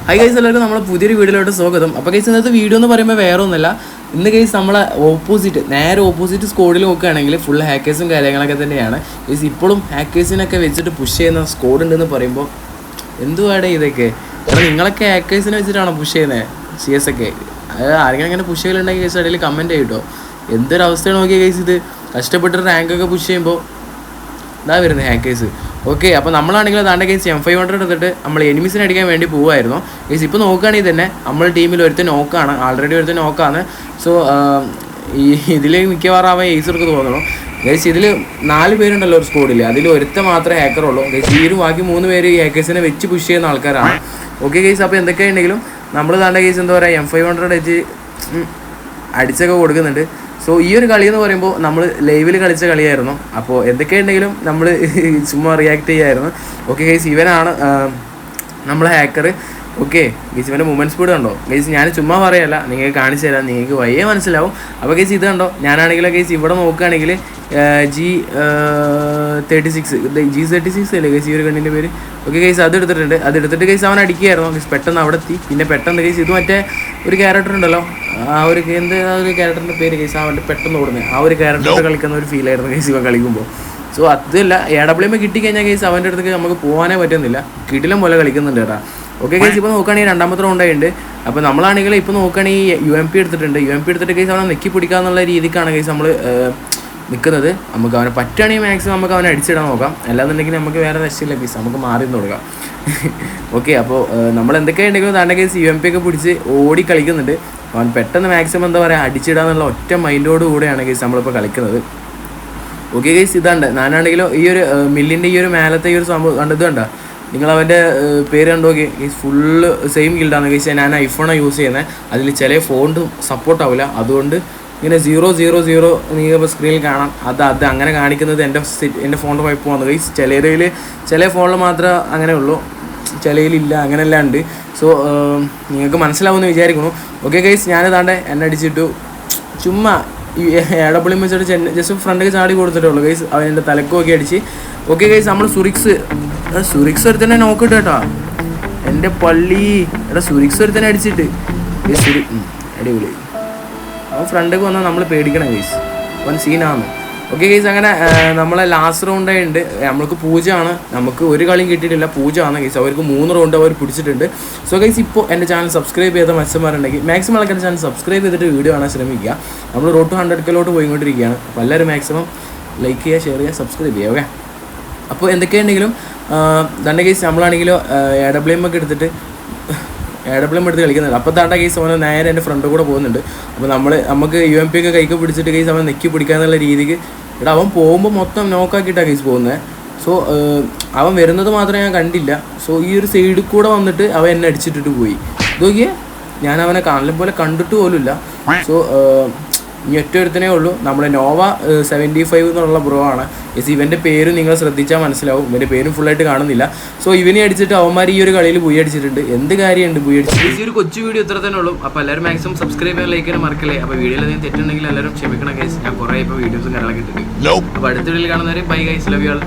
Hi guys, എല്ലാവർക്കും നമ്മളെ പുതിയൊരു വീഡിയോയിലോട്ട് സ്വാഗതം. അപ്പോൾ ഗൈസ് ഇന്നത്തെ വീഡിയോ എന്ന് പറയുമ്പോൾ വേറെ ഒന്നുമല്ല. ഇന്ന് ഗൈസ് നമ്മളെ നേരെ ഓപ്പോസിറ്റ് സ്കോഡിൽ നോക്കുകയാണെങ്കിൽ ഫുൾ ഹാക്കേഴ്സും കാര്യങ്ങളൊക്കെ തന്നെയാണ്. ഗൈസ് ഇപ്പോഴും ഹാക്കേഴ്സിനൊക്കെ വെച്ചിട്ട് പുഷ് ചെയ്യുന്ന സ്കോഡ് ഉണ്ടെന്ന് പറയുമ്പോൾ എന്തുവാടെ ഇതൊക്കെ? കാരണം നിങ്ങളൊക്കെ ഹാക്കേഴ്സിനെ വെച്ചിട്ടാണോ പുഷ് ചെയ്യുന്നത്? CS ഒക്കെ ആരെങ്കിലും അങ്ങനെ പുഷ് ചെയ്യലുണ്ടെങ്കിൽ ഗൈസ് ഇടയിൽ കമൻറ്റ് ചെയ്യട്ടോ. എന്തൊരവസ്ഥയാണ് നോക്കിയാൽ ഗൈസ്. ഇത് കഷ്ടപ്പെട്ട് റാങ്കൊക്കെ പുഷ് ചെയ്യുമ്പോൾ ഇതാ വരുന്നത് ഹാക്കേഴ്സ്. ഓക്കെ, അപ്പോൾ നമ്മളാണെങ്കിൽ അതാണ്ട് കേസ് M500 എടുത്തിട്ട് നമ്മൾ എനിമീസിനെ അടിക്കാൻ വേണ്ടി പോവുമായിരുന്നു. കേസ് ഇപ്പോൾ നോക്കുകയാണെങ്കിൽ തന്നെ നമ്മൾ ടീമിൽ ഒരുത്തൻ നോക്കാണ്, ആൾറെഡി ഒരുത്തൻ നോക്കാണ്. സോ ഇതിൽ മിക്കവാറും അവൻ ഏസർക്ക് തോന്നണം. ഗൈസ് ഇതിൽ 4 പേരുണ്ടല്ലോ ഒരു സ്കോഡിൽ, അതിൽ ഒരുത്ത മാത്രമേ ഹാക്കറുള്ളൂ. ഗൈസ് ഈ ഒരു ബാക്കി 3 പേര് ഈ ഹാക്കേഴ്സിനെ വെച്ച് പുഷ് ചെയ്യുന്ന ആൾക്കാരാണ്. ഓക്കെ ഗൈസ്, അപ്പോൾ എന്തൊക്കെയുണ്ടെങ്കിലും നമ്മൾ താണ്ട കേസ് എന്താ പറയുക M500 വെച്ച് അടിച്ചൊക്കെ കൊടുക്കുന്നുണ്ട്. സോ ഈ ഒരു കളി എന്ന് പറയുമ്പോൾ നമ്മൾ ലൈവിൽ കളിച്ച കളിയായിരുന്നു. അപ്പോൾ എന്തൊക്കെയുണ്ടെങ്കിലും നമ്മൾ ചുമ്മാ റിയാക്ട് ചെയ്യായിരുന്നു. ഓക്കെ ഗൈസ്, ഇവനാണ് നമ്മളെ ഹാക്കർ. ഓക്കെ ഗൈസ്, ഇവൻ്റെ മൂവ്മെൻറ്റ് സ്പീഡ് കണ്ടോ ഗൈസ്? ഞാൻ ചുമ്മാ പറയല്ല, നിങ്ങൾക്ക് കാണിച്ചു തരാം, നിങ്ങൾക്ക് വയ്യേ മനസ്സിലാവും. അപ്പോൾ ഗൈസ് ഇത് കണ്ടോ, ഞാനാണെങ്കിലും ഗൈസ് ഇവിടെ നോക്കുകയാണെങ്കിൽ G36 അല്ലേ ഗൈസ് ഈ ഒരു കണ്ണിൻ്റെ പേര്? ഓക്കെ ഗൈസ്, അതെടുത്തിട്ട് ഗൈസ് അവൻ അടിക്കുകയായിരുന്നു. ഗൈസ് പെട്ടെന്ന് അവിടെ എത്തി. പിന്നെ പെട്ടെന്ന് ഗൈസ് ഇത് മറ്റേ ഒരു ക്യാരക്ടർ ഉണ്ടല്ലോ, ആ ഒരു ക്യാരക്ടറിൻ്റെ പേര് ഗൈസ്, അവൻ്റെ പെട്ടെന്ന് ഓടുന്നത് ആ ഒരു ക്യാരക്ടർ കളിക്കുന്ന ഒരു ഫീലായിരുന്നു ഗൈസ് ഇവൻ കളിക്കുമ്പോൾ. സോ അതല്ല, AWM കിട്ടിക്കഴിഞ്ഞാൽ ഗൈസ് അവൻ്റെ അടുത്തേക്ക് നമുക്ക് പോകാനേ പറ്റുന്നില്ല, കിടിലം പോലെ കളിക്കുന്നുണ്ട് കേട്ടോ. ഓക്കെ ഗൈസ്, ഇപ്പോൾ നോക്കുകയാണെങ്കിൽ 2ാമത്തെ റൗണ്ടായിട്ടുണ്ട്. അപ്പോൾ നമ്മളാണെങ്കിൽ ഇപ്പോൾ നോക്കുകയാണെങ്കിൽ UMP എടുത്തിട്ടുണ്ട്. UMP എടുത്തിട്ട് ഗൈസ് അവനെ നെക്കി പിടിക്കാന്നുള്ള രീതിക്കാണ് ഗൈസ് നമ്മൾ നിൽക്കുന്നത്. നമുക്ക് അവനെ പറ്റുകയാണെങ്കിൽ മാക്സിമം നമുക്ക് അവനെ അടിച്ചിടാൻ നോക്കാം, അല്ലാന്നുണ്ടെങ്കിൽ നമുക്ക് വേറെ രക്ഷയില്ല ഗൈസ്, നമുക്ക് മാറി നിന്ന് കൊടുക്കാം. ഓക്കെ, അപ്പോൾ നമ്മൾ എന്തൊക്കെയുണ്ടെങ്കിലും താണ്ട ഗൈസ് UMP ഒക്കെ പിടിച്ച് ഓടി കളിക്കുന്നുണ്ട്. അവൻ പെട്ടെന്ന് മാക്സിമം എന്താ പറയുക അടിച്ചിടാന്നുള്ള ഒറ്റ മൈൻഡോട് കൂടെയാണ് ഗൈസ് നമ്മളിപ്പോൾ കളിക്കുന്നത്. ഓക്കെ ഗൈസ്, ഇതാണ്ട് ഞാനാണെങ്കിലും ഈ ഒരു മില്ലിൻ്റെ ഈ ഒരു മേലത്തെ ഈ ഒരു സംഭവം കണ്ടത് കണ്ട നിങ്ങൾ അവൻ്റെ പേര് കണ്ടു നോക്കി ഗൈസ്, ഫുള്ള് സെയിം ഗിൽഡാണ് ഗൈസ്. ഞാൻ ഐഫോണാണ് യൂസ് ചെയ്യുന്നത്, അതിൽ ചില ഫോണ്ട് സപ്പോർട്ട് ആവില്ല, അതുകൊണ്ട് ഇങ്ങനെ 000 നിങ്ങൾക്ക് സ്ക്രീനിൽ കാണാം. അത് അങ്ങനെ കാണിക്കുന്നത് എൻ്റെ ഫോണിൻ്റെ കുഴപ്പമാണ് ഗൈസ്. ചില ഫോണിൽ മാത്രമേ അങ്ങനെ ഉള്ളൂ, ചിലയിലില്ല, അങ്ങനെയെല്ലാം ഉണ്ട്. സോ നിങ്ങൾക്ക് മനസ്സിലാവുമെന്ന് വിചാരിക്കുന്നു. ഓക്കെ ഗൈസ്, ഞാനിതാണ്ട് എന്നെ അടിച്ചിട്ടു ചുമ്മാ ഈ AWM വെച്ചിട്ട് ജസ്റ്റ് ഫ്രണ്ടൊക്കെ ചാടി കൊടുത്തിട്ടുള്ളൂ ഗൈസ്. അവൻ എൻ്റെ തലക്കൊക്കെ അടിച്ച്. ഓക്കെ ഗൈസ്, നമ്മൾ സുറിക്സ് ഒരുത്തന്നെ നോക്കിട്ട് കേട്ടോ, എൻ്റെ പള്ളി എടാ സുറിക്സ് ഒരുത്തന്നെ അടിച്ചിട്ട് അടിപൊളി. അവൻ ഫ്രണ്ടൊക്കെ വന്നാൽ നമ്മൾ പേടിക്കണം ഗൈസ്, അവൻ സീനാണ്. ഓക്കെ ഗൈസ്, അങ്ങനെ നമ്മളെ ലാസ്റ്റ് റൗണ്ടായിട്ടുണ്ട്. നമ്മൾക്ക് പൂജയാണ്, നമുക്ക് ഒരു കളിയും കിട്ടിയിട്ടില്ല, പൂജയാണ് ഗൈസ്. അവർക്ക് 3 റൗണ്ട് അവർ പിടിച്ചിട്ടുണ്ട്. സോ ഗൈസ്, ഇപ്പോൾ എൻ്റെ ചാനൽ സബ്സ്ക്രൈബ് ചെയ്ത മത്സരമാരുണ്ടെങ്കിൽ മാക്സിമം ആൾക്കാർ ചാനൽ സബ്സ്ക്രൈബ് ചെയ്തിട്ട് വീഡിയോ കാണാൻ ശ്രമിക്കുക. നമ്മൾ റോഡ് ടു 100K പോയിക്കൊണ്ടിരിക്കുകയാണ്. അപ്പോൾ എല്ലാവരും മാക്സിമം ലൈക്ക് ചെയ്യുക, ഷെയർ ചെയ്യുക, സബ്സ്ക്രൈബ് ചെയ്യുക. ഓക്കെ, അപ്പോൾ എന്തൊക്കെയുണ്ടെങ്കിലും തന്നെ ഗൈസ് നമ്മളാണെങ്കിലും AWM ഒക്കെ എടുത്തിട്ട് കളിക്കുന്നുണ്ട്. അപ്പോൾ താണ്ട കേസ് അവനെ നേരെ എൻ്റെ ഫ്രണ്ട് കൂടെ പോകുന്നുണ്ട്. അപ്പോൾ നമുക്ക് UMP ഒക്കെ കൈക്ക് പിടിച്ചിട്ട് കേസ് അവൻ നെക്കി പിടിക്കാന്നുള്ള രീതിക്ക് ഇവിടെ അവൻ പോകുമ്പോൾ മൊത്തം നോക്കാക്കിയിട്ടാണ് കേസ് പോകുന്നത്. സോ അവൻ വരുന്നത് മാത്രമേ ഞാൻ കണ്ടില്ല. സോ ഈ ഒരു സൈഡിൽ കൂടെ വന്നിട്ട് അവൻ എന്നെ അടിച്ചിട്ടിട്ട് പോയി. ഇതൊക്കെ ഞാൻ അവനെ കാണലും പോലെ കണ്ടിട്ട് പോലുമില്ല. സോ ഇനി ഒറ്റ ഒരുത്തനേ ഉള്ളൂ, നമ്മുടെ നോവ 75 എന്നുള്ള ബ്രോ ആണ്. യെസ്, ഇവൻ്റെ പേരും നിങ്ങൾ ശ്രദ്ധിച്ചാൽ മനസ്സിലാവും, ഇവൻ്റെ പേരും ഫുള്ളായിട്ട് കാണുന്നില്ല. സോ ഇവനെ അടിച്ചിട്ട് അവന്മാർ ഈ ഒരു കളിയിൽ ബുയി അടിച്ചിട്ടുണ്ട്. എന്ത് കാര്യമുണ്ട് ബുയി അടിച്ചിട്ട്? ഈ ഒരു കൊച്ചു വീഡിയോ ഇത്ര തന്നെ ഉള്ളൂ. അപ്പോൾ എല്ലാവരും മാക്സിമം സബ്സ്ക്രൈബ് ചെയ്യാൻ, ലൈക്ക് ചെയ്യാൻ മറക്കല്ലേ. അപ്പോൾ വീഡിയോയിൽ എന്തെങ്കിലും തെറ്റുണ്ടെങ്കിൽ എല്ലാവരും ക്ഷമിക്കണം ഗൈസ്, ഞാൻ കുറേ ഇപ്പോൾ വീഡിയോസും കാര്യങ്ങളൊക്കെ ഇട്ടിട്ടുണ്ട്. അപ്പോൾ അടുത്ത വീഡിയോയിൽ കാണുന്നവരെ bye guys, love you all.